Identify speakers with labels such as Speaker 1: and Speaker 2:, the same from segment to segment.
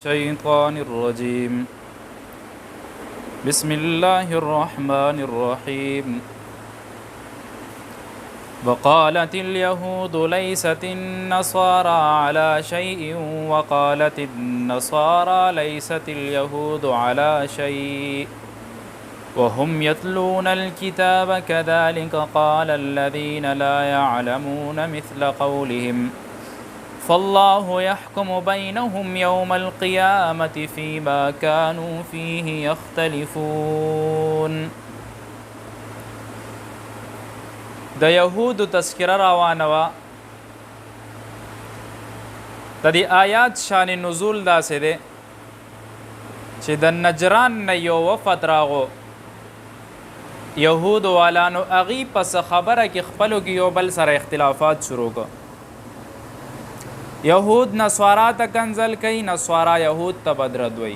Speaker 1: الشيطان الرجيم بسم الله الرحمن الرحيم وقالت اليهود ليست النصارى على شيء وقالت النصارى ليست اليهود على شيء وهم يتلون الكتاب كذلك قال الذين لا يعلمون مثل قولهم فالله يحكم بينهم يوم القيامة فيما كانوا فيه يختلفون. د یهود تذکره روانه وه. د دې آیات شان نزول داسې دی چې د نجران نه یو وفد راغو، یهود والانو هغې پس خبره کې خپلو کې یو بل سره اختلافات شروع کړه. یهود نصارا ته کنزل کوي، نصارا یهود ته بدرد وایي.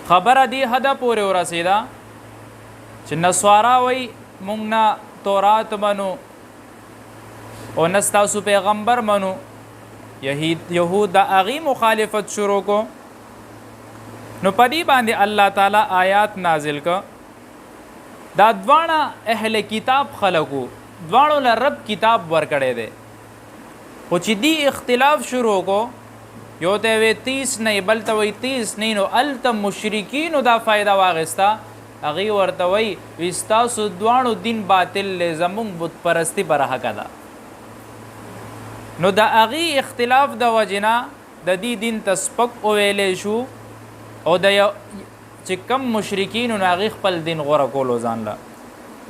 Speaker 1: خبره دې حده پورې ورسېده چې نصارا وایي موږ نه تورات منو او نه ستاسو پیغمبر منو. یهود د هغې مخالفت شروع کو. نو په دې باندې الله تعالی آیات نازل که دا دواړه اهل کتاب خلکو، دواړو له رب کتاب ورکړی دی، خو چې دی اختلاف شروع کو، یو ته وی 30 نه بل ته وی 30 نه، نو هلته مشرکینو دا فایده واخیسته. هغې ورته وی ستاسو دواړو دین باطل دی، زمونږ بت پرستی پر حقه ده. نو د هغې اختلاف د وجې نه د دې دین ته سپک وویلی شو، او د چې کم مشرکینو نو هغې خپل دین غوره کولو ځان له.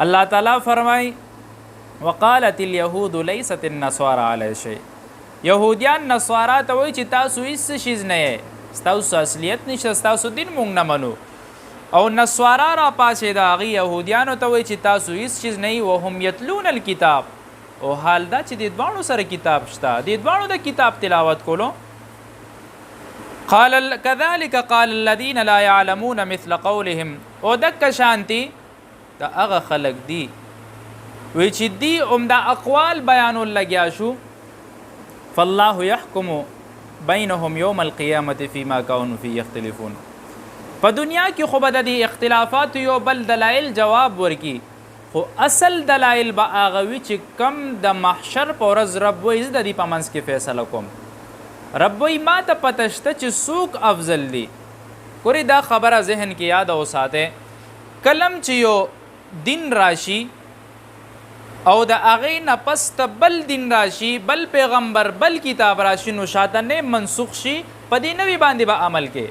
Speaker 1: الله تعالی فرمایي وقالت اليهود ليست النصارى على شيء. یهودیان نصارا ته وایي چې تاسو هیڅ شیز نه یې، ستاسو اصلیت نشته، ستاسو دین مونږ نه منو. او نصارا را پاسېده، هغې یهودیانو ته وایي چې تاسو هیڅ شیز نه یې. وهم یتلون الکتاب، او حال دا چې دې دواړو سره کتاب شته، دې دواړو د کتاب تلاوت کولو. كذلك قال الذين لا يعلمون مثل قولهم. او دکه شانتي د هغه خلک دي وی چې دی عمده اقوال بیانول لګیا شو. فالله يحكم بينهم يوم القيامة فيما كانوا فيه يختلفون. په دنیا کې خو به د دې اختلافات یو بل دلایل جواب ورکي، خو اصل دلایل به هغه وي چې کم د محشر په ورځ رب وایي زه د دې په منځ کې فیصله کوم. رب وایي ما ته پته شته چې څوک افضل دي. ګورې دا خبره ذهن کې یاد وساتئ، کلم چې یو دین راشي او د هغې نه پس ته بل دین راشي، بل پیغمبر، بل کتاب راشي، نو شاته نه منسوخ شي، په دې نوي باندې به عمل کې.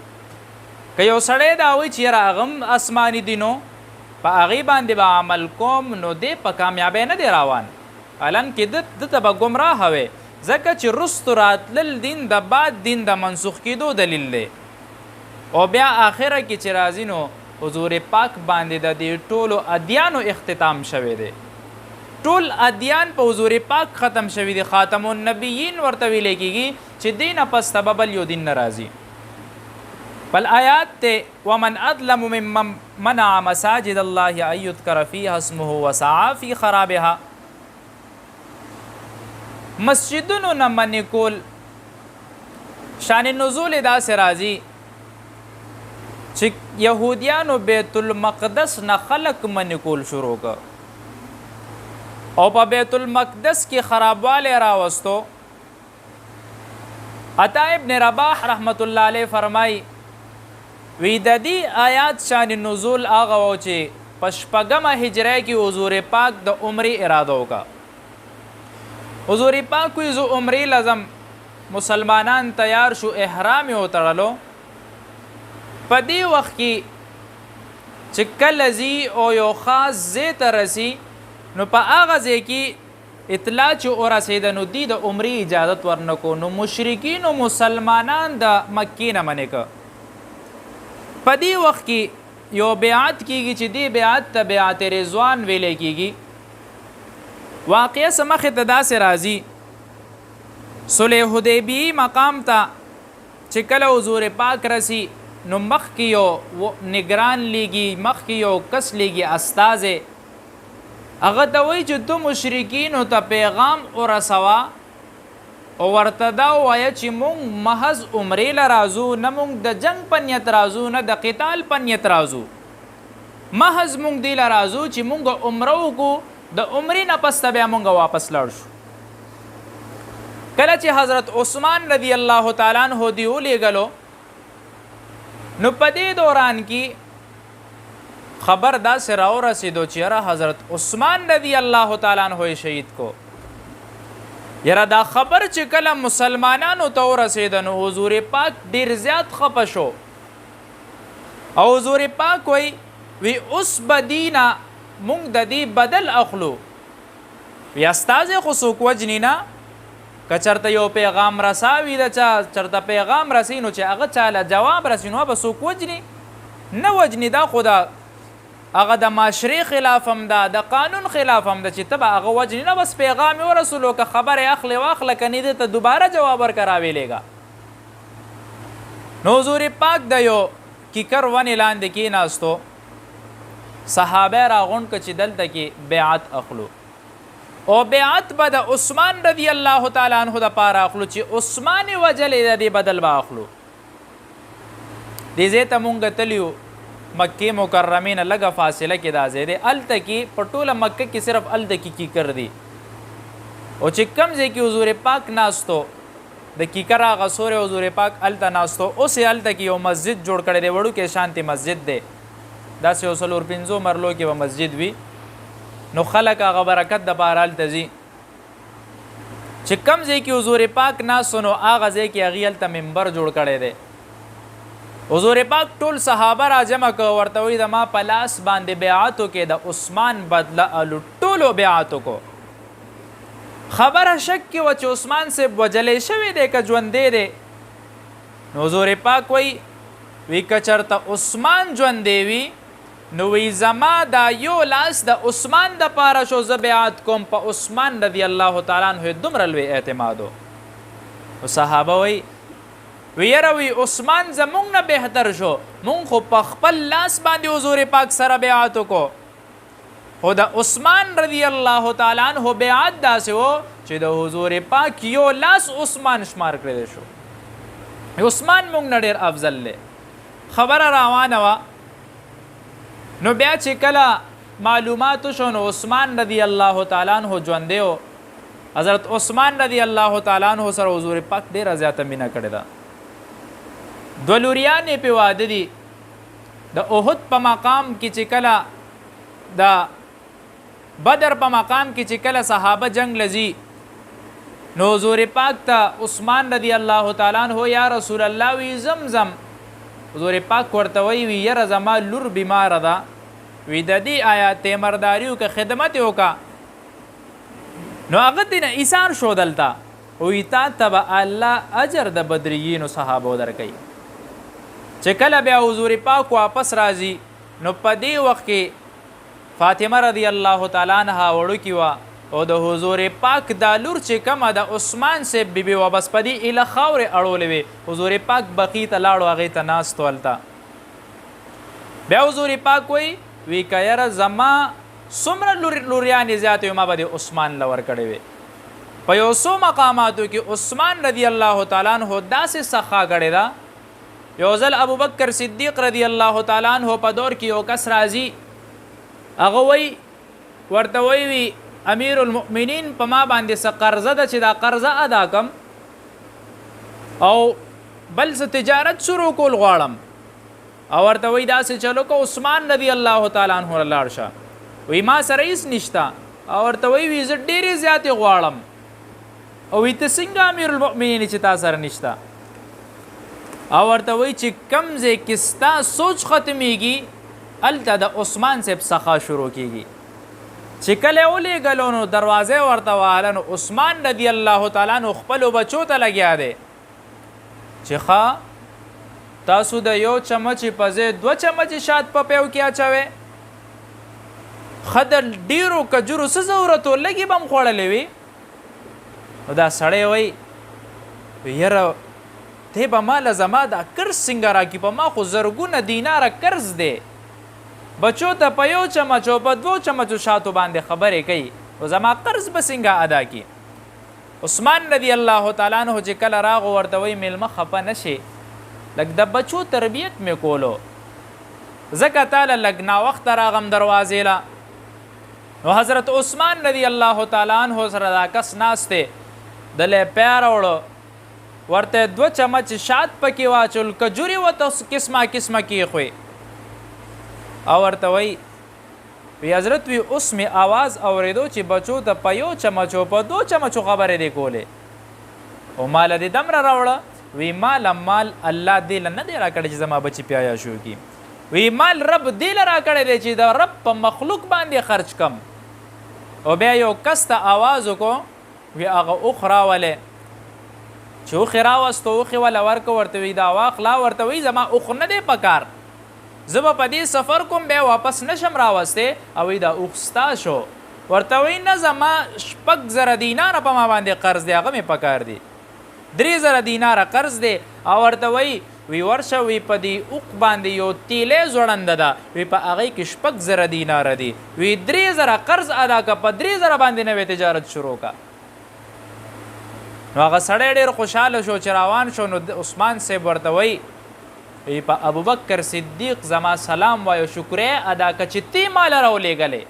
Speaker 1: که یو سړی دا وایي چې یاره هغه هم آسماني دینو په هغې باندې به عمل کوم، نو دی په کامیابۍ نه دی روان، حالانکې ده ته به ګمراه وی، ځکه چې رستو راتلل دین د بعد دین د منسوخ کېدو دلیل دی. او بیا آخره کې چې راځي نو حضور پاک باندې د دې ټولو ادیانو اختتام شوی دی. ټول ادیان په حضور پاک ختم شوي دي. خاتم النبیین ورته ویلی کېږي چې دې نه پس ته به بل یو دین نه راځي. بل آیات ته ومن اظلم ممن منع مساجد الله ان یذکر فیها اسمه وسعى فی خرابها. مسجدونو نه منع کول شان نزول داسې راځي چې یهودیانو بیت المقدس نه خلق منع کول شروع کړ، او په بیت المقدس کې خرابوالی راوستو. عطا ابن رباح رحمت الله علیه فرمای وی د دې آیات شان نزول هغه و چې په شپږمه هجره کې حضور پاک د عمرې اراده وکړه. حضور پاک وی زه عمرې لازم، مسلمانان تیار شو، احرام یې وتړلو. په دې وخت کې چې کله ځي او یو خاص ځای ته رسي، نو په هغه ځای کې اطلاع چې ورسېده، نو دی د عمرې اجازت ورنکو. نو مشرکین او مسلمانان د مکې نه منې که. په دې وخت کې یو بیعت کېږي چې دې بیعت ته بیعت رضوان ویلی کېږي. واقعه څه مخې ته داسې راځي، صلح حدیبیې مقام ته چې کله حضور پاک رسي، نو مخکې یو نگران لیږي، مخکې یو کس لیږي استازی، هغه ته وایي چې تو مشرکینو ته پیغام ورسوه او ورته دا ووایه چې مونږ محض عمرې له راځو، نه مونږ د جنگ په نیت راځو، نه د قتال په نیت راځو. محض مونږ دی له راځو چې مونږ عمره وکړو، د عمرې نه پس ته بیا مونږ واپس لاړ شو. کله چې حضرت عثمان رضی الله تعالی عنہ دی ولیږلو، نو په دې دوران کې خبر داسې راورسېدو چې یاره حضرت عثمان رضی الله تعالی عنہ یې شهید کو. یاره دا خبر چې کله مسلمانانو ته ورسېده نو حضور پاک ډېر زیات خفه شو، او حضور پاک وی اوس به دینه مونږ د دې بدل اخلو. وی استازې خو څوک وجني نه، که چېرته یو پیغام رساوي د چا چېرته پیغام رسي نو چې هغه چاله جواب رسي نو به څوک وجني نه وجني. دا خو دا هغه د معاشرې خلاف هم ده، د قانون خلاف هم ده چې ته به هغه وجني نه. بس پیغام یې ورسولو، که خبرې اخلې واخله، که نه دې ته دوباره جواب ورکه راویلېږه. نو حضور پاک د یو کیکر ونې لاندې کېناستو، صحابه راغونډ که چې دلته کې بیعت اخلو، او بیعت به د عثمان رضی الله تعالی عنہ دپاره اخلو چې عثمان یې وجلی د دې بدل به اخلو. دې ځای ته مونږ تلیو، مکې مکرمې نه لږه فاصله کې دا ځای دی. هلته کې په ټوله مکه کې صرف هلته کې کیکر دی، او چې کوم ځای کې حضور پاک ناستو د کیکر هغه سورې حضور پاک هلته ناستو. اوس یې هلته کې یو مسجد جوړ کړی دی، وړوکی شانتې مسجد دی، داسې یو 4-5 مرلو کې به مسجد وي. نو خلک هغه برکت دپاره هلته ځي. چې کوم ځای کې حضور پاک ناستو نو هغه ځای کې هغې هلته منبر جوړ کړی دی. حضور پاک ټول صحابه را جمع که، ورته وایي د ما په لاس باندې بیعت وکړې، د عثمان بدله الو ټولو بیعت وکړو. خبره شک کې وه چې عثمان صاحب وجلی شوی دی که ژوندی دی. نو حضور پاک وایي که چېرته عثمان ژوندی وي نو وی زما دا یو لاس د عثمان دپاره شو، زه بیعت کوم په عثمان رضی الله تعالی عنہ دومره لوی اعتماد و. صحابه وی یره وی عثمان زمونږ نه بهتر شو، مونږ خو په خپل لاس باندې حضور پاک سره بیعت وکړو، خو د عثمان رضی الله تعالی عنہ بیعت داسې و چې د حضور پاک یو لاس عثمان شمار کړی شو. عثمان مونږ نه ډېر افضل دی. خبره روانه وه. نو بیا چې کله معلومات شو نو عثمان رضی الله تعالی عنہ ژوندی و. حضرت عثمان رضی الله تعالی عنہ سره حضور پاک ډېره زیاته مینه کړې ده. دوه لوریانې پې واده دي. د احد په مقام کې چې کله د بدر په مقام کې چې کله صحابه جنگ لځي نو حضور پاک ته عثمان رضی الله تعالی عنہ یا رسول الله وی زمزم. حضور پاک ورته وی یره زما لور بیماره ده، وی د دې آیا تیمرداري وکړه، خدمت یې وکړه. نو هغه دې نه ایثار شو دلته، وی تا ته به الله اجر د بدریینو صحابو درکوي. چې کله بیا حضور پاک واپس راځي نو په دې وخت کې فاطمه رضی الله تعالی عنها وړوکې وه، او د حضور پاک دا لور چې کومه د عثمان صاحب بیبي وه بس په دې ایله خاورې اړولې وې. حضور پاک بقي ته لاړو، هغې ته ناست هلته. بیا حضور پاک وی که یاره زما څومره لوریانې زیاتې وي ما به د عثمان له ورکړې وې. په یو څو مقاماتو کې عثمان رضی الله تعالی عنہ داسې سخا کړې ده. یو ځل ابوبکر صدیق رضی الله تعالی عنہ په دور کې یو کس راځي، هغه وی ورته وی امیر المؤمنین په ما باندې څه قرضه ده چې دا قرضه ادا کم، او بل څه تجارت شروع کول غواړم. او ورته وی داسې چلو که عثمان رضی الله تعالی عنہ لاړ شه. وی ما سره هېڅ نشته. او ورته وی زه ډېرې زیاتې غواړم. او وی ته څنګه امیر المؤمنین چې تا سره نشته؟ او ورته وی چې کم ځای کې ستا سوچ ختمیږي هلته د عثمان صاحب څخه شروع کیږي. چې کله یې ولېږلو نو دروازې ورته وهله نو عثمان رضی الله تعالی عنہ خپلو بچو ته لګیا دی چې ښه تاسو د یو چمچې په ځای 2 چمچې شات په پیو کې اچوئ، ښه د ډېرو کجورو څه ضرورت و، لږې به م خوړلې وي. نو دا سړی وایي یاره ته به ما له زما دا قرض څنګه راکړي؟ په ما خو زرګونه دیناره قرض دی. بچو ته په یو چمچو په 2 چمچو شاتو باندې خبرې کوي، نو زما قرض به څنګه ادا کړي؟ عثمان رضی الله تعالی عنہ چې کله راغو ورته وی میلمه خفه نشي لږ د بچو تربیت مې کولو ځکه تعالی لږ ناوخته راغم دروازې له نو حضرت عثمان رضی الله تعالی عنہ سره دا کس ناسته دلې پیا راوړو ورته 2 چمچ شات پکې واچول کجوري وته قسمه قسمه کېښوی او ورته وی حضرت وی اوس مې आवाज اورېدو چې بچو ته په 1 چمچو په 2 چمچو خبرې دی کولې او مال دې دمره راوړه وی مال الله دې له نه دی راکړی چې زما بچي پیایا شو کی وی مال رب دې له راکړی دی چې د رب په مخلوق باندې خرج کم او بیا یو کس ته آواز وکړو وی هغه اوښ راولې چې اوښې راوستو اوښې وله ورکه ورته وی دا واخلا ورته وی زما اوښ نه دی پکار زه به په دې سفر کوم بیا واپس نشم راوستی او وی دا اوښ ستا شو ورته وی نه زما 6,000 دیناره په ما باندې قرض دی هغه مې پکار دی 3,000 دیناره قرض دی او ورته وی ورشه وی په دې اوښ باندې یو تیلې زوړنده ده وی په هغې کې 6,000 دیناره دي وی 3,000 قرض ادا که په 3,000 باندې نوې تجارت شروع که نو هغه سړی ډېر خوشحاله شو چې روان شو نو عثمان صاحب ورته وی په ابوبکر صدیق زما سلام وایو شکریه ادا که چې تی مال راولېږلې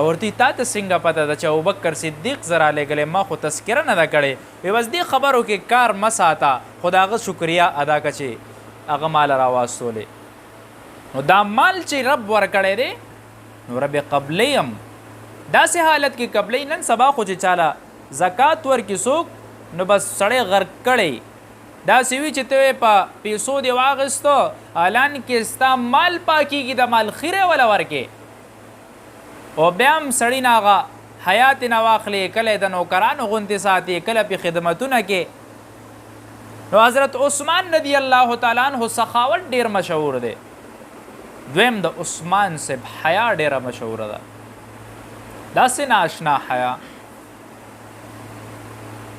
Speaker 1: او ورته تا ته څنګه پته ده چې ابوبکر صدیق زه رالیږلی ما خو تذکره نه ده کړې وی بس دې خبرو کې کار مه ساته خو د هغه شکریه ادا که چې هغه مال راواستولې نو دا مال چې رب ورکړی دی نو رب قبلی هم داسې حالت کې قبلی نن سبا خو چې چاله زکات ورکړي څوک نو بس سړی غرق کړی داسې وي چې ته په پیسو دې واخیستو الان کې ستا مال پاکېږي د مال خیره وله ورکې او بیا هم سړي نه هغه حیات نه واخلې کله د نوکرانو غوندې ساتي کله پې خدمتونه کې نو حضرت عثمان رضی الله تعالی عنہ سخاوت ډېر مشهور دی دویم د عثمان صاحب حیا ډېره مشهوره ده داسې ناشنا حیا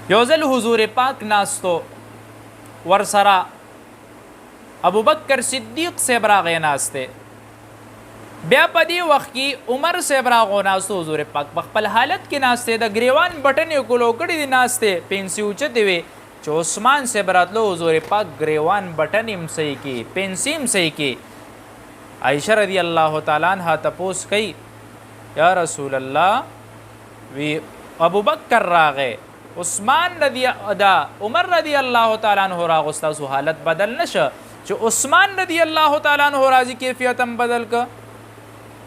Speaker 1: یو ځل حضور پاک ناستو ورسره ابوبکر صدیق صاحب راغی ناسته بیا په دې وخت کې عمر صاحب راغو ناستو حضور پاک په خپل حالت کې ناسته د ګریوان بټن یې کولو کړي دي ناسته پنسي اوچتې وي چې عثمان صاحب راتلو حضور پاک ګریوان بټن هم صحیح کې پنسي هم صحیح کې عائشہ رضی الله تعالی عنها تپوس کوي یا رسول الله وی ابوبکر راغی عثمان عمر رضی الله تعالی عنہ راغو ستاسو حالت بدل نشه چې عثمان رضی الله تعالی عنہ راځي کیفیت هم بدل که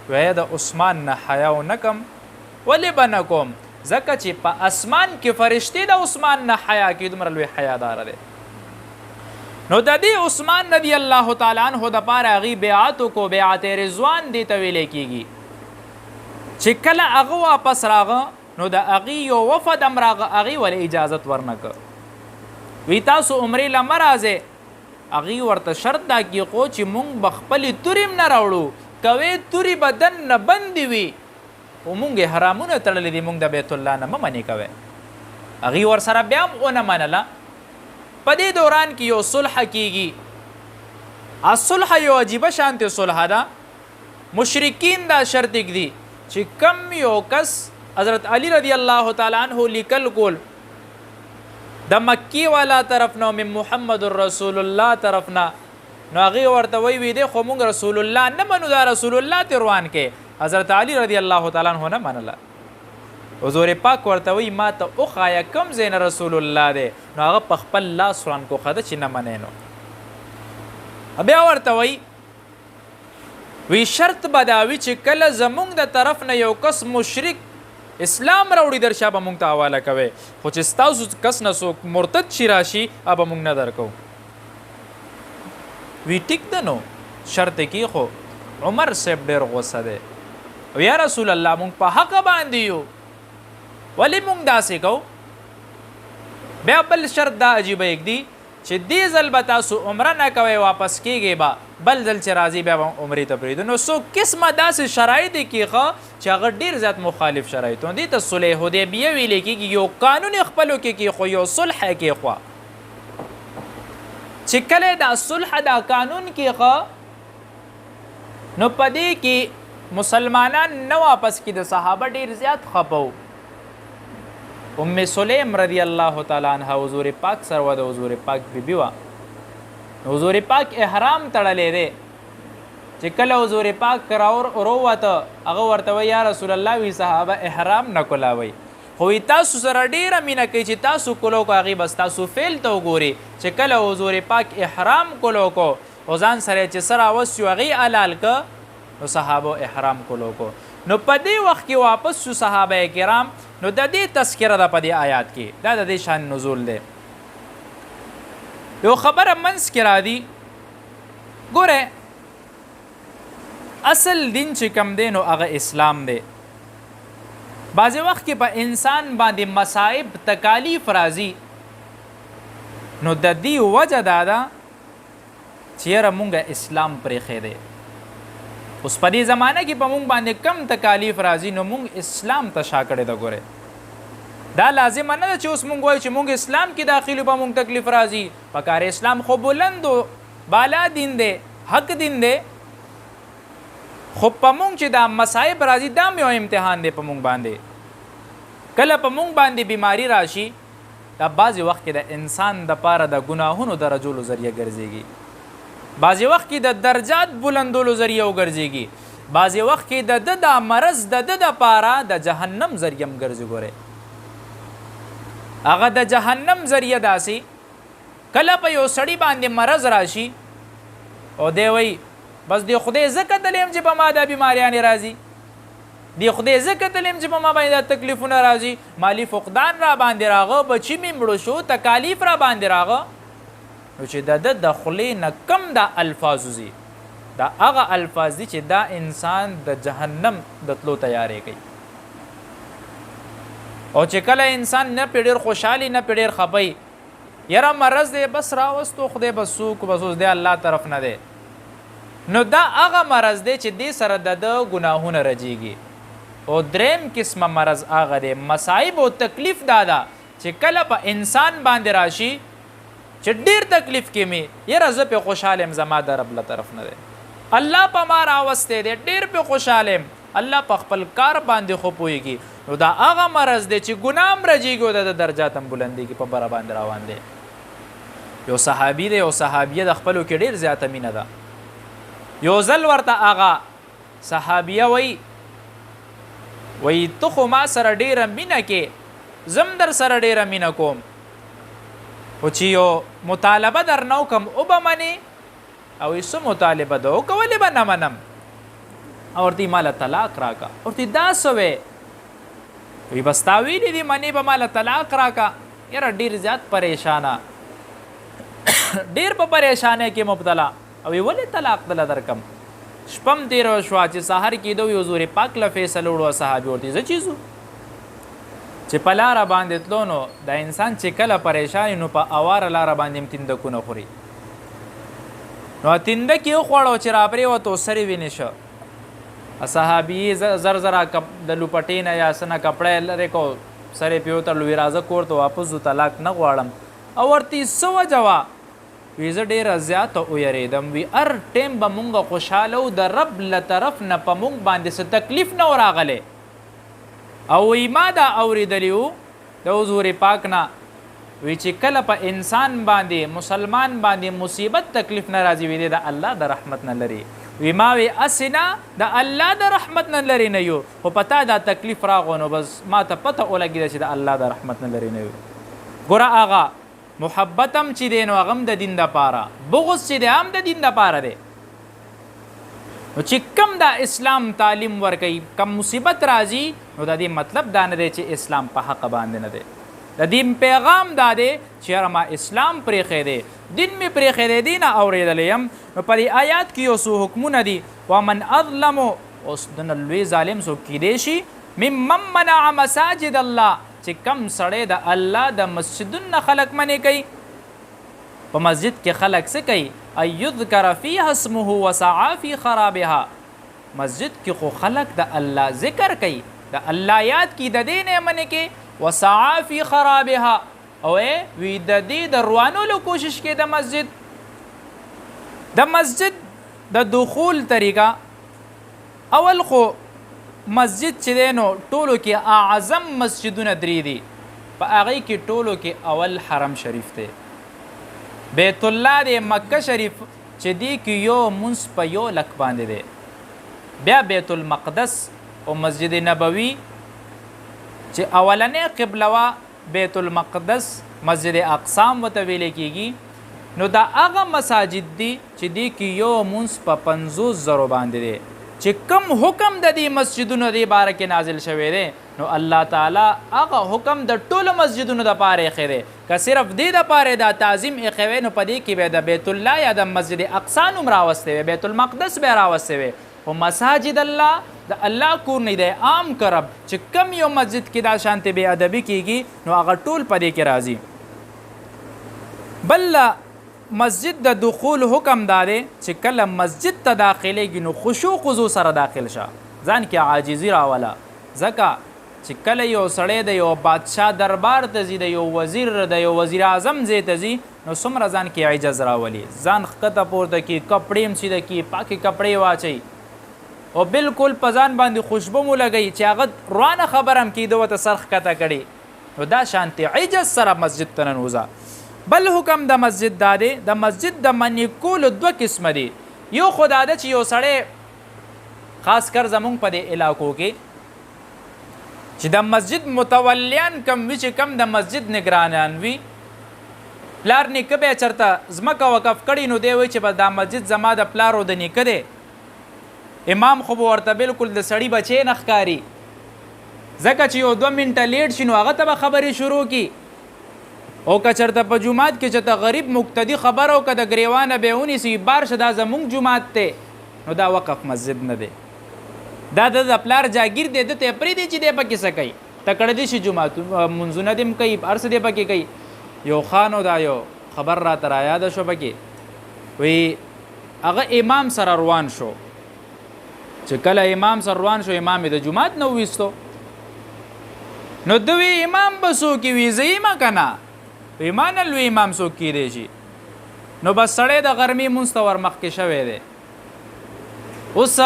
Speaker 1: وی د عثمان نه حیا ونکم ولې به نکوم ځکه چې په اسمان کې فرشتې د عثمان نه حیا کې دومره لوی حیادار دی نو د دې عثمان رضی الله تعالی عنہ دپاره هغې بیعت وکړو بیعت رضوان دې ته ویلی کېږي چې کله هغه واپس راغه نو د هغې یو وفد هم راغه هغې ولې اجازت ورنکړه وی تاسو عمرې له مه راځئ هغې ورته شرط دا کېښو چې مونږ به خپلې تورې هم نه راوړو کوې تورې به دننه بندې وي خو مونږ یې حرامونه تړلي دي مونږ د بیت الله نه مه منې کوئ هغې ورسره بیا هم ونه منله په دې دوران کې یو صلح کېږي صلح یو عجیبه شانتې صلح ده مشرکین دا شرط ږدي چې کم یو کس حضرت علی رضی الله تعالی عنہ لیکل کول د مکی والا طرف نه من محمد رسول الله طرف نه نو هغې ورته وی دی خو مونږ رسول الله نه منو دا رسول الله ته روان کې حضرت علی رضی الله تعالی عنہ نه منله حضور پاک ورته وی ما ته وښایه کوم ځای نه رسول الله دی نو هغه په خپل لاس روان کو ښه ده چې نه منې نو بیا ورته وی شرط به دا وي چې کله زمونږ د طرف نه یو کس مشرک اسلام راوړي در شا به مونږ ته حواله کوئ خو چې ستاسو کس نه څوک مرتد شي راشي به مونږ نه درکو وی ټیک ده نو شرط کې خو عمر صاحب ډېر غوسه دی یا رسول الله مونږ په حق باندې یو ولې مونږ داسې کوو بیا بل شرط دا عجیبه یږدي چې دې ځل به تاسو عمره نه کوئ واپس کېږئ به بل ځل چې راځي بیا به عمرې ته پرېږدو نو څو قسمه داسې شرایط یې کېښه چې هغه ډېر زیات مخالف شرایط و دې ته صلح حدیبیه ویلی کېږي یو قانون یې خپلو کې کېښو یو صلح یې کېښوه چې کله دا صلح دا قانون کېښه نو په دې کې مسلمانان نه واپس کې د صحابه ډېر زیات خفه و ام سلیم رضی الله تعالی عنها حضور پاک سره و د حضور پاک بیبي وا. حضور پاک احرام تړلې دی چې کله حضور پاک راووته هغه ورته وی یا رسول الله وی صحابه احرام نه کولاوی خو تاسو سره ډیره مینه کوي چې تاسو کولو کو هغې بس تاسو فعل ته وګورئ چې کله حضور پاک احرام کولو کو او ځان سره چې څه راوستي هغې حلال که نو صحابو احرام کولو کو. نو په دې وخت کې واپس شو صحابه کرام. نو د دې تذکره ده په دې آیات کې دا د دې شان نزول دی. یو خبره منځ کې راځي ګوره اصل دین چې کم دی نو هغه اسلام دی. بعضې وخت کې په انسان باندې مصائب تکالیف راځي نو د دې وجه دا ده چې یاره مونږ اسلام پرېښی دی. اوس په دې زمانه کې په مونږ باندې کم تکالیف راځي نو مونږ اسلام ته شا کړی ده. ګورې دا لازمه نه ده چې اوس مونږ وایو چې مونږ اسلام کې داخلو په مونږ تکلیف راځي. پکار اسلام خو بلند و بالا دین دی حق دین دی خو په مونږ چې دا مصائب راځي دا یو امتحان دی په مونږ باندې. کله په مونږ باندې بیماری راشي دا بعضې وخت کې د انسان دپاره د ګناهونو د رجولو ذریعه ګرځېږي. بعضې وخت کې د درجات بلندولو ذریعه وګرځېږي. بعضې وخت کې د ده دا مرض د ده دپاره د جهنم ذریعه هم ګرځي. ګورئ هغه د جهنم ذریعه داسې کله په یو سړي باندې مرض راشي او دی وایي بس دی خدای زه کتلیم چې په ما دا بیماریانې راځي دی خدای زه کتلیم چې په ما باندې دا تکلیفونه راځي مالی فقدان را باندې راغه بچي مې مړه شو تکالیف را باندې راغه. نو چې د ده د خولې نه کم دا الفاظ وځي دا هغه الفاظ دي چې دا انسان د جهنم د تلو تیاری کوي. او چې کله انسان نه پې ډېر خوشحالي نه پې ډېر خفی یاره مرض دی بس راوستو خدای بس څوک بس اوس دی الله طرف نه دی نو دا هغه مرض دی چې دې سره د ده ګناهونه رجیږي. او دریم قسمه مرض هغه دی مصائب او تکلیف دا ده چې کله په انسان باندې راشي چې ډېر تکلیف کې مې یاره زه پې خوشحاله یم زما د رب له طرف نه دی الله په ما راوستی دی ډېر پې خوشحاله یم الله په خپل کار باندې خو پوهېږي. نو دا هغه مرض دی چې ګناه هم رجیږي او د درجات هم بلندېږي په بره باندې روان دی. یو صحابي دی یو صحابیه د خپلو کې ډېر زیاته مینه ده. یو ځل ورته هغه صحابیه وی ته خو ما سره ډېره مینه کې زم در سره ډېره مینه کوم خو چې یو مطالبه در نه وکم اوبه منې او څه مطالبه ده وکړه ولې به نه منم او ورته ماله طلاق راکړه. ورته دا څه وی وی بس تا ویلي دي منې به ماله طلاق راکړه. یاره ډېر زیات پریشانه ډېر په پریشانۍ کې مبتلا او ولې طلاق دله درکم. شپم تېره شوه چې سهار کېدو یو حضور پاک له فیصله وړوه صحابي ورته زه چیزو چې په لاره باندې تلو نو دا انسان چې کله پریشان نو په اواره لاره باندې هم تندکونه خوري. نو تندک یې وخوړه چې راپرېوته سرې وینې شه صحابي زر زر د لوپټې نه یا څه نه کپړی لرې کو سرې پې وتړلو وي راځه کور ته واپس ځو طلاق نه غواړم. او ورته څه وجه وه وی زه ډېره زیاته ویرېدم وي هر ټیم به مونږ خوشحاله و د رب له طرف نه په مونږ باندې څه تکلیف نه و راغلی او وی ما دا اورېدلی و د حضور پاک نه وی چې کله په انسان باندې مسلمان باندې مصیبت تکلیف نه راځي وی دی د الله د رحمت نه لري. وی ما وی اسې نه د الله د رحمت نه لرې نه یو خو په تا دا تکلیف راغو نو بس ما ته پته ولګېده چې د الله د رحمت نه لرې نه یو. ګوره هغه محبت هم چې دی نو هغه هم د دین دپاره بغض چې دی هم د دین دپاره دی. نو چې کم دا اسلام تعلیم ورکوي کم مصیبت راځي نو د دې مطلب دا نه دی چې اسلام په حق باندې نه دی. د دین پیغام دا دی چې یاره ما اسلام پرېښی دی دین مې پرېښی دی دې نه اورېدلی یم. نو په دې آیات کې یو څو حکمونه دي ومن اظلمو اوس دنه لوی ظالم څوک کیدی شي ممن منع مساجد الله چې کم سړی د الله د مسجدونه خلق منې کوي. په مسجد کې خلق څه کوي ان یذکر فیها اسمه وسعی فی خرابها. مسجد کې خو خلق د الله ذکر کوي د الله یاد کی د دې نه منې کې وسعی فی خرابها او وی د دې د روانولو کوشش کې د مسجد د دخول طریقه اول خو مسجد چې دی نو ټولو کې اعظم مسجدونه درې دي په هغې کې ټولو کې اول حرم شریف دی، بیت الله دی، مکه شریف چې دی کې یو مونځ په 1 لک باندې دی، بیا بیت المقدس او مسجد نبوي چې اولنې قبله وه بیت المقدس، مسجد اقصا ورته ویلی کېږي، نو دا هغه مساجد دي چې دی کې یو مونځ په 50,000 باندې دی، چې کم حکم د دې مسجدونو دې باره کې نازل شوی دی، نو الله تعالی هغه حکم د ټولو مسجدونو دپاره ایښی دی، که صرف دې دپاره دا تعظیم ایښی وی نو په دې کې به د بیت الله یا د مسجد اقصا نوم راوستی وی، بیت المقدس به راوستی وی، خو مساجد الله د الله کور نه دی، عام کرب چې کم یو مسجد کې دا شانتې بې ادبي کېږي نو هغه ټول په دې کې راځي. بل مسجد د دخول حکم دا دی چې کله مسجد ته داخلېږي نو خشوع خضوع سره داخل شه، ځان کې عاجزي راوله، ځکه چې کله یو سړی د یو بادشاه دربار ته ځي، د یو وزیر د یو وزیر اعظم ځای ته ځي، نو څومره ځان کې عجز راولي، ځان ښکته پورته کړي، کپړې هم سیده کړي، پاکې کپړې واچوي او بالکل په ځان باندې خوشبو مو لګوي چې هغه روانه خبره هم کېده ورته سر ښکته کړي، نو دا شانتې عجز سره مسجد ته ننوځه. بل حکم د مسجد دا دی، د مسجد د منې کولو 2 قسمه دي، یو خو دا ده چې یو سړی خاص کر زمونږ په دې علاقو کې چې د مسجد متولیان کم وي، چې کم د مسجد نگرانان وي، پلار نیکه به چېرته ځمکه وقف کړي نو دی وایي چې بس دا مسجد زما د پلار او د نیکه دی، امام خو به ورته بالکل د سړي بچی نه ښکاري، ځکه چې یو 2 منټه لیټ شي نو هغه ته به خبرې شروع کړي، او که چېرته په جومات کې چې ته غریب مقتدي خبره وکړه د ګریوانه به یې ونیسي بار شه دا زمونږ جومات دی، نو دا وقف مسجد نه دی، دا د پلار جاګیر دی، ده ته یې پرېږدي چې دی پکې څه کوي، تکړه دي شي جومات منځونه دې هم کوي، هر څه دی پکې کوي. یو خانو دا یو خبر راته رایاده شو پکې، وی هغه امام سره روان شو، چې کله امام سره روان شو امام یې د جومات نه وویستو، نو دوی امام به څوک وي زه یمه که نه، ما نه لوی امام څوک کیدی شي، نو بس سړی د غرمې مونځ ته ورمخکې شوی دی، اوس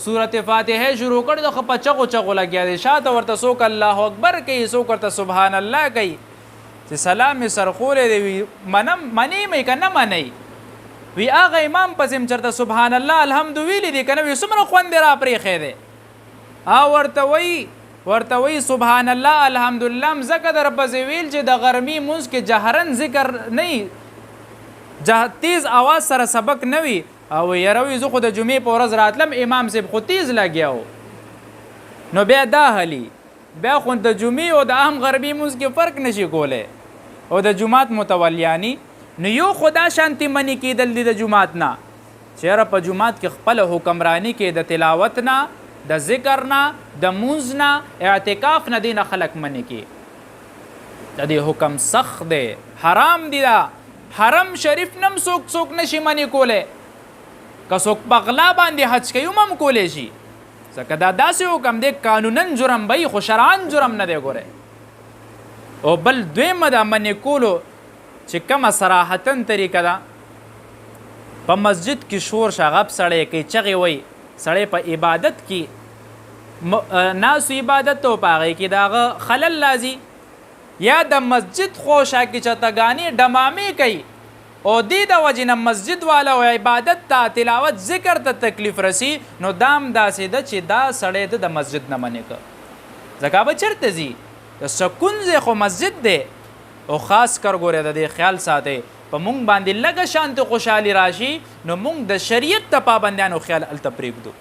Speaker 1: صورت فاتحه شروع کړې ده، خو په چغو چغو لګیا دی، شاته ورته څوک الله اکبر کوي، څوک ورته سبحان الله کوي، چې سلام یې سرخولی دی، وي منی مې که نه منئ، وی هغه امام پسې م چېرته سبحان الله الحمد ویلی دی که نه، وي څومره خوند یې راپرېښی دی، ورته وی سبحان الله الحمدلله م ځکه در پسې ویل چې د غرمې مونځ کې جهرن ذکر نه تیز آواز سره سبق نه وي، او یاره وي زه خو د جمعې په ورځ راتلم امام صاحب خو تیز لګیا و، نو بیا دا حلي، بیا خو د جمعې او د عام غربي مونځ کې فرق نشي کولی، او د جومات متولیانی نو یو خو دا شانتې منې کېدل دي د جومات نه، چې یاره په جومات کې خپله حکمرانی کې د تلاوت نه، د ذکر نه، د مونځ نه، اعتکاف نه، دی نه خلک منې کې، د دې حکم سخت دی، حرام دی، دا حرم شریف نم څوک نشي منې کولی، که څوک په غلا باندې حج کوي هم کولی شي، ځکه دا داسې حکم دی قانونن جرم به خو شرعن جرم نه دی ګورئ. او بل دویمه د منې کولو چې کومه صراحتن طریقه ده، په مسجد کې شور شغب سړی کوي، چغې وایي، سړی په عبادت کې ناسو عبادت ته په هغې کې د هغه خلل راځي، یا د مسجد خوشا کې چتګانې ډمامې کوي، او دې د وجې نه مسجد والا او عبادت ته تلاوت ذکر ته تکلیف رسی، نو دام داسې ده چې دا سړی د مسجد نه منې که، ځکه به چېرته ځي، د سکون ځای خو مسجد دی، او خاص کر ګورې د دې خیال ساتئ، په مونږ باندې لږه شانتې خوشحالي راشي نو مونږ د شریعت د پابندیانو خیال هلته پرېږدو،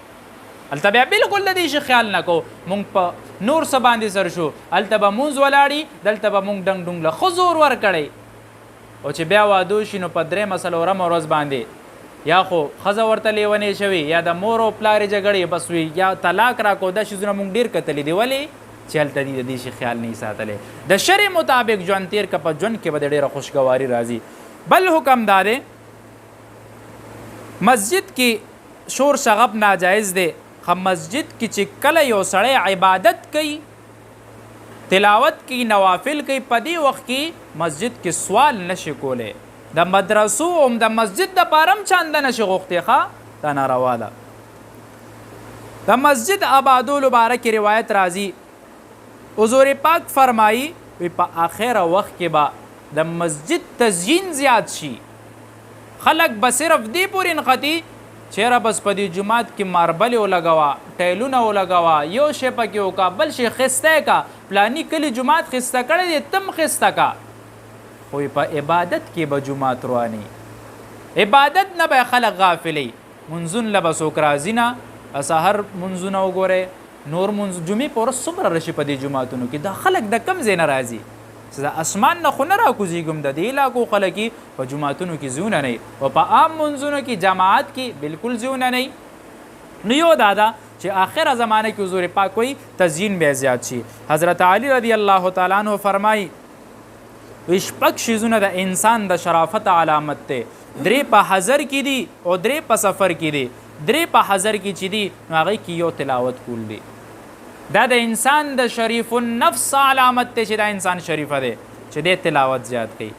Speaker 1: هلته بیا بالکل د دې شي خیال نه کوو، مونږ په نور څه باندې سر شو، هلته به مونځ ولاړي، دلته به مونږ ډنګ ډونګ له ښه زور ورکړی، او چې بیا واده شي نو په 3 څلورمه ورځ باندې یا خو ښځه ورته لیونې شوي، یا د مور او پلار یې جګړې بس وي، یا طلاق راکړو، دا شیزونه مونږ ډېر کتلي دي، ولې چې هلته دي د دې شي خیال نه ساتلی، د شرع مطابق ژوند تېر که په ژوند کې به د ډېره خوشګواري راځي. بل حکم دا دی، مسجد کې شور شغب ناجایز دی، خو مسجد کې چې کله یو سړی عبادت کوي، تلاوت کوي، نوافل کوي، په دې وخت کې مسجد کې سوال نشي کولی، د مدرسو هم د مسجد دپاره هم چانده نشي غوښتی، ښه دا ناروا ده. د مسجد آبادولو باره کې روایت راځي، حضور پاک فرمایي وی په آخره وخت کې به د مسجد تزیین زیات شي. خلک به صرف دی پورې نښتي چیرې بس په دې جومات کې ماربلې ولګوه، ټایلونه ولګوه، یو شی پکې وکړه، بل شی ښایسته کا، پلاني کلي جومات ښایسته کړی دی تم ښایسته کا. خو په عبادت کې به جومات رواني، عبادت نه به خلک غافلی. منځون له به څوک راځي نه، سحر منځونه وګورئ، نور منځ جمعې په ورځ څومره راشي په دې جوماتونو کې. دا خلک د کم ځای نه راځي؟ د اسمان نه خو نه راکوزېږم، د دې علاقو خلک په جوماتونو کې ځایونه نه وي او په عام منځونو کې جماعت کې بالکل ځایونه نه وي. نو یو دا ده چې آخره زمانه کې حضور پاک وایي تزیین بیا زیات شي. حضرت علی رضی الله تعالی عنہ فرمایي شپږ شیزونه د انسان د شرافت علامت دی، 3 په حضر کې دي او 3 په سفر کې دي. 3 په حضر کې چې دي نو هغې کې یو تلاوت کول دی. دا د انسان د شریف النفس علامت دی چې دا انسان شریفه دی چې دی تلاوت زیات کوي.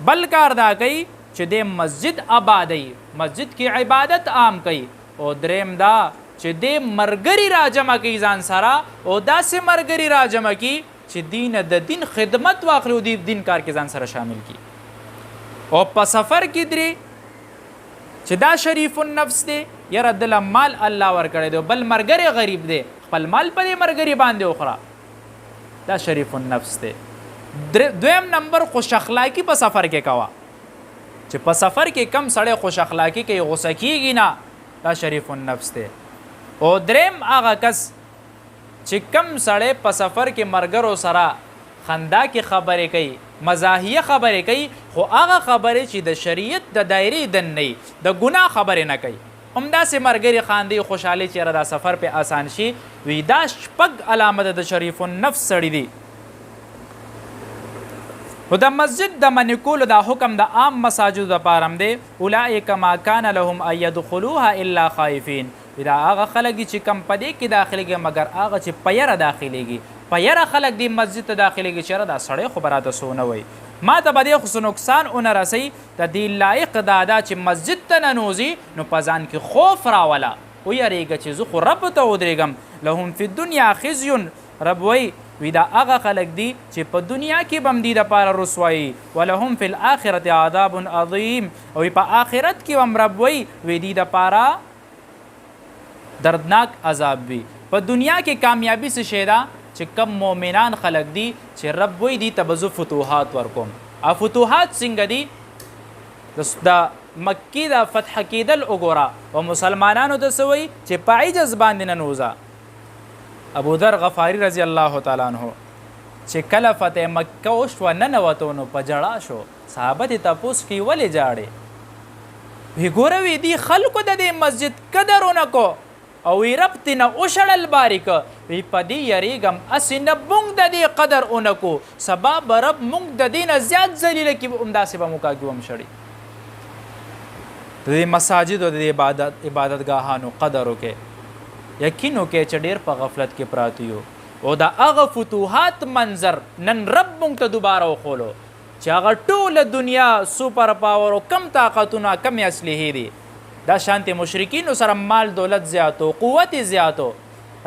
Speaker 1: بل کار دا کوي چې دی مسجد آبادوي، مسجد کې عبادت عام کوي. او دریم دا چې دی مرګري راجمع کوي ځان سره، او داسې مرګري راجمع کوي چې د دین خدمت واخلي او د دین کار کې ځان سره شامل کړي. او په سفر کې درې چې دا شریف النفس دی، یاره دله مال الله ورکړی دی، بل مرګري غریب دی، خپل مال په دې مرګري باندې وخوره، دا شریف النفس دی. دویم نمبر خوش اخلاقی په سفر کې کوه، چې په سفر کې کم سړی خوش اخلاقی کوي غصه کیږي نه، دا شریف النفس دی. او دریم هغه کس چې کم سړی په سفر کې مرګرو سره خندا کې خبرې کوي، مزاحیه خبرې کوي، خو هغه خبرې چې د شریعت د دایرې دن نه وي، د ګناه خبرې نه کوي، همداسې مرګري خاندي خوشحالي چېرې دا سفر پې آسان شي. وی دا شپږ علامه د شریف النفس سړي دي. خو د مسجد د منع کولو دا حکم د عام مساجدو دپاره هم دی. اولئک ما کان لهم ان یدخلوها الا خائفین. دا هغه خلک دي چې کم په دې کې داخلېږي مګر هغه چې په یره داخلېږي. په یره خلک دې مسجد ته داخلېږي چېرې دا سړی خو به راته څه ونه وایي، ما ته به دې خو څه نقصان ونه رسوي. د دې لایق دا ده چې مسجد ته ننوځي نو په ځان کې خوف راوله، ویرېږه چې زه خو رب ته ودرېږم. لهم فی الدنیا خزي، رب وی دا هغه خلک دي چې په دنیا کې به هم دي دپاره رسوایي. ولهم فی الآخرة عذاب عظیم، او په آخرت کې هم رب وی دي دپاره دردناک عذاب وي. په دنیا کې کامیابي څه شی ده چې کم مؤمنان خلق دي چې رب وی دي ته به زه فتوحات ورکوم. او فتوحات څنګه دي؟ د مکې د فتح کېدل وګوره، او مسلمانانو ته څه وایي چې په عجز باندې ننوځه. ابو ذر غفاري رضی الله تعالی عنه چې کله فتح مکه وشوه ننوتو نو په ژړا شو. صحابه تې تپوس کوي ولې جاړې؟ وی ګوره وی دي خلکو د دې مسجد قدر ونه کو او وی رب تینا اوشړل باریک. وی په دې یریږم اسې نه مونږ د دې قدر ونه کو، سبا به رب مونږ د دې نه زیات ذلیله کړي، همداسې به مو کاږي ومشړي. د دې مساجدو د عبادتګاهانو قدر وکړئ، یقین وکړئ چې ډېر په غفلت کې پراته یو. او د هغه فتوحات منظر نن رب مونږ ته دوباره وښولو چې هغه ټوله دنیا سوپر پاور او کم طاقتونه کمې اسلحې دي، دا شانتې مشرکینو سره مال دولت زیاتو، قوت زیاتو،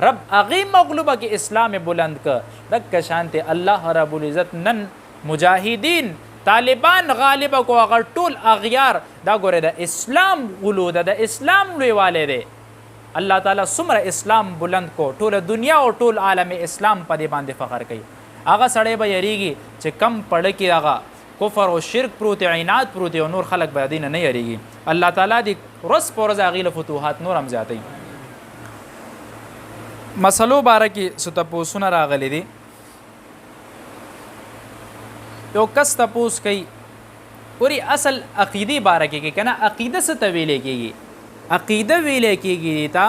Speaker 1: رب هغې مغلوبه کې اسلام بلند که. دکه شانتې الله رب العزت نن مجاهدین طالبان غالبه کو، هغه ټول اغیار دا ګورې د اسلام غلو ده، د اسلام لویوالی دی. الله تعالی څومره اسلام بلند کو، ټوله دنیا او ټول عالم اسلام په دې باندې فخر کوي. هغه سړی به یریږي چې کم پړه کې هغه کفر او شرک پروت، عناد پروت او نور خلک به دې نه یریږي. الله تعالی دې ورځ په ورځ هغې له فتوحات نور هم زیاتوي. مسلو باره کې څه تپوسونه راغلي دي. یو کس تپوس کوي ورې اصل عقیدې باره کې که نه عقیده څه ته ویلی کېږي؟ عقیده ویلی کېږي دې ته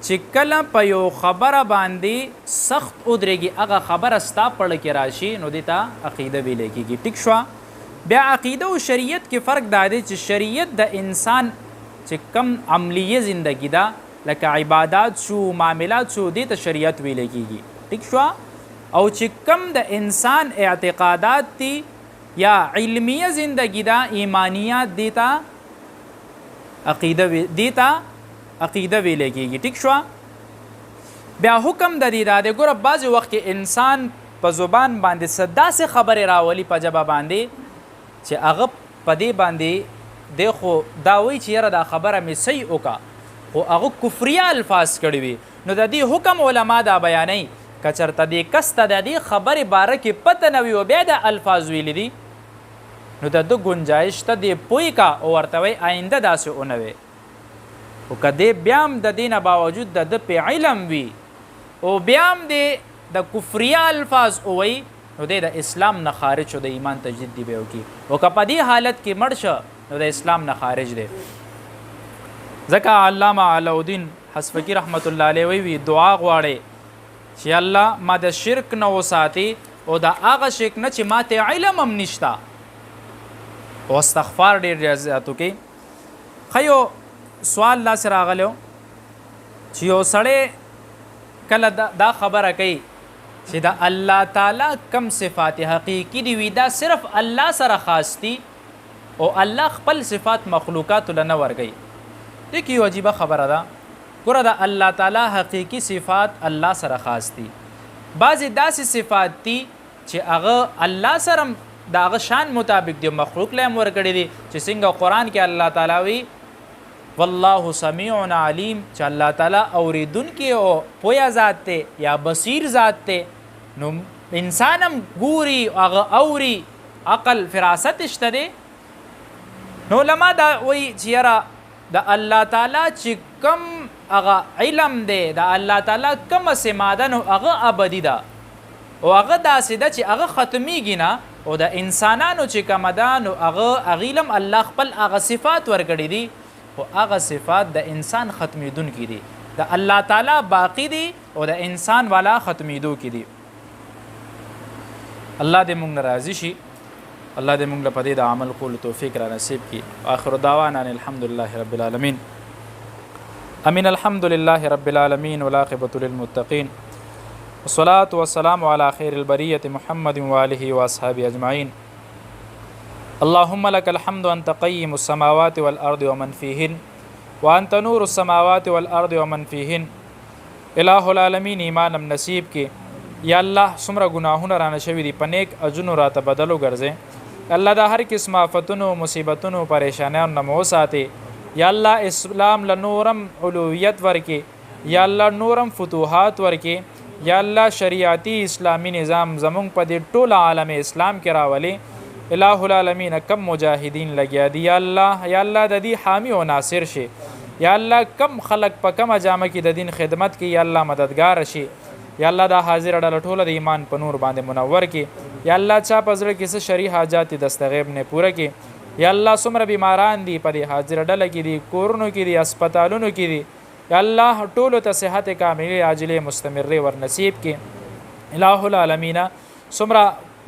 Speaker 1: چې کله په یو خبره باندې سخت ودرېږي، هغه خبره ستا پړه کې راشي نو دې ته عقیده ویلی کېږي. ټیک شوه. بیا عقیده او شریعت کې فرق دا دی چې شریعت د انسان چې کم عملیه زندگی ده لکه عبادات شو، معاملات شو، دې ته شریعت ویلی کېږي. ټیک شوه. او چې کم د انسان اعتقادات دي یا علمیه زندگی ده، ایمانیات، دې ته عقیده ویلی کېږي. ټیک شوه. بیا حکم د دې دا دی ګوره بعضې وخت کې انسان په زبان باندې څه داسې خبرې راولي په ژبه باندې چې هغه په دې باندې دی خو دا وایي چې یاره دا خبره مې صحیح وکړه خو هغه کفریه الفاظ کړي وي نو د دې حکم علما دا بیانوي که چېرته دې کس ته د دې خبرې باره کې پته نه وي او بیا د الفاظ ویلي دي نو د ده ګنجایش ته دې پوی کا او ورته وایي آینده داسې ونه وی خو که دې بیا هم د دې نه باوجود د ده په علم وي او بیا هم دې د کفریه الفاظ ووایي نو دی د اسلام نه خارج شو د ایمان تجدید دی به وکړي او که په دې حالت کې مړ شه نو د اسلام نه خارج دی ځکه علامه علاءالدین حسفقي رحمت الله علیه وی دعا غواړي چې الله ما د شرک نه وساتي او د هغه شرک نه چې ما ته علم هم نشته او استغفار ډېر زیات وکړي ښه یو سوال داسې راغلی چې یو سړی کله دا خبره کوي چې د الله تعالی کم صفات حقیقي دي وي دا صرف الله سره خاص دي او الله خپل صفات مخلوقاتو له نه ورکوي دې کې یو عجیبه خبره ده ګوره د الله تعالی حقیقي صفات الله سره خاص دي بعضې داسې صفات دي چې هغه الله سره د هغه شان مطابق دي مخلوق له هم ورکړي دي چې څنګه قرآن کې الله تعالی وي والله سمیع علیم چې الله تعالی اوریدونکی او پویا ذات دی یا بصیر ذات دی نو انسان هم ګوري هغه اوري عقل فراست شته دی نو علما دا وایي چې یاره د الله تعالی چې کم هغه علم دی د الله تعالی کومه سمه ده نو هغه ابدي ده او هغه داسې ده چې هغه ختمیږي نه او د انسانانو چې کومه ده نو هغه علم الله خپل هغه صفات ورکړي دي خو هغه صفات د انسان ختمیدونکي دي د الله تعالی باقی دي او د انسان والا ختمیدو کې دي الله دې موږ نه راضي شي الله دې موږ له په دې د عمل کولو توفیق را نصیب کړي آخر دعوانا الحمد لله رب العالمین امین الحمد لله رب العالمین والعاقبة للمتقین والصلاة والسلام على خير البرية محمد وآله وأصحابه أجمعين اللهم لك الحمد أنت قيم السماوات والأرض ومن فيهن وأنت نور السماوات والأرض ومن فيهن الہ العالمین ایمانم نصیب کې یا الله څومره ګناهونه رانه شوي دي په نیک اجرونو راته بدل وګرځې الله دا هر قسم آفتونو مصیبتونو پریشانیانو نه مو وساتې یا الله اسلام له نورم علویت ورکې یا الله نورم فتوحات ورکې یا الله شریعتی اسلامی نظام زمونږ په دې ټول عالم اسلام کې راولې الہ العالمین کم مجاهدین لګیا دي یا الله د دې حامی او ناصر شي یا الله کم خلق په کمه جامه کې د دین خدمت کې یا الله مددگار شي یا الله دا حاضر ډله ټوله د ایمان په نور باندې منور کې یا الله چا په زړه کې څه شرعي حاجات دي دستغیب نه پوره کې یا الله څومره بیماران دي په دې حاضر ډله کې دي کورونو کې دي هسپتالونو کې دي یا الله ټولو ته صحت کامله عاجله مستمره ور نصیب کې الہ العالمین څومره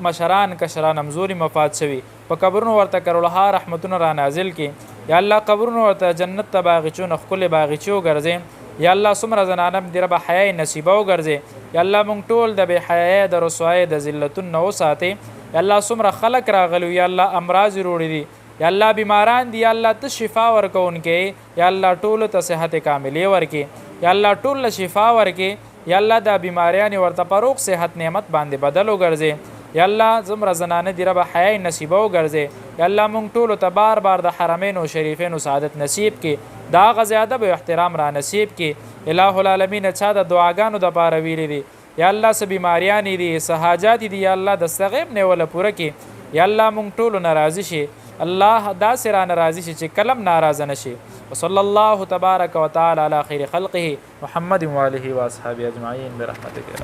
Speaker 1: مشران کشران همزوري مفات شوي په قبرونو ورته کرولها رحمتونه را نازل کې یا الله قبرونو ورته جنت ته باغچونه ښکلې باغچې وګرځې یا الله څومره زنانه دې ربه حیا نصیبه وګرځې یا الله موږ ټول د بې حیایۍ د رسوایۍ د ذلتونو نه وساتې یا الله څومره خلک راغلي یا الله امراض روړي دي یا الله بیماران دي یا الله ته شفا ورکوونکې یا الله ټولو ته صحت کاملې ورکې یا الله ټول له شفا ورکې یا الله دا بیماریانې ورته په روغ صحت نعمت باندې بدل وګرځې یا الله زمره زنانه دی ربه حیا نصیبه وګرځې یا الله مونږ ټولو ته بار بار د حرمینو شریفینو سعادت نصیب کې دا هغه زیاده به احترام را نصیب کې الہ العالمین چا د دعاګانو دپاره ویلي دي یا الله څه بیماریانې دي څه حاجات دي یا الله د ستغیب نه وله پوره کې یا الله مونږ ټولو ناراضي شي الله داسې را ناراضي شي چې کلم ناراضه نه شي وصلی الله تبارک وتعالی علی خیر خلقه محمد وآله واصحابه اجمعین برحمتک